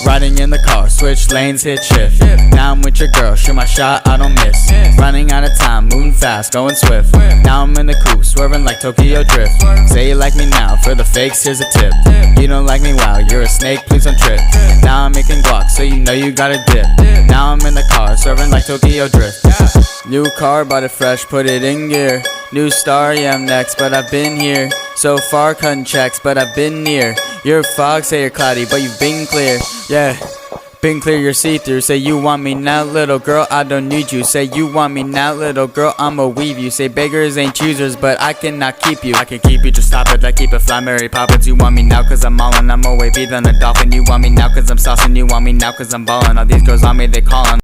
Riding in the car, switch lanes, hit shift. Now I'm with your girl, shoot my shot, I don't miss. Running out of time, moving fast, going swift. Now I'm in the coupe, swerving like Tokyo Drift. Say you like me now, for the fakes, here's a tip. You don't like me, wow, you're a snake, please don't trip. Now I'm making guac, so you know you gotta dip. Now I'm in the car, swerving like Tokyo Drift. New car, bought it fresh, put it in gear. New star, yeah I'm next, but I've been here. So far cutting checks, but I've been near. You're a fog, say you're cloudy, but you've been clear. Yeah, been clear, you're see-through. Say you want me now, little girl, I don't need you. Say you want me now, little girl, I'ma weave you. Say beggars ain't choosers, but I cannot keep you. I can keep you, just stop it, I keep it fly, Mary Poppins. You want me now cause I'm allin', I'm more wavy than a dolphin. You want me now cause I'm saucin', you want me now cause I'm ballin'. All these girls on me, they callin'.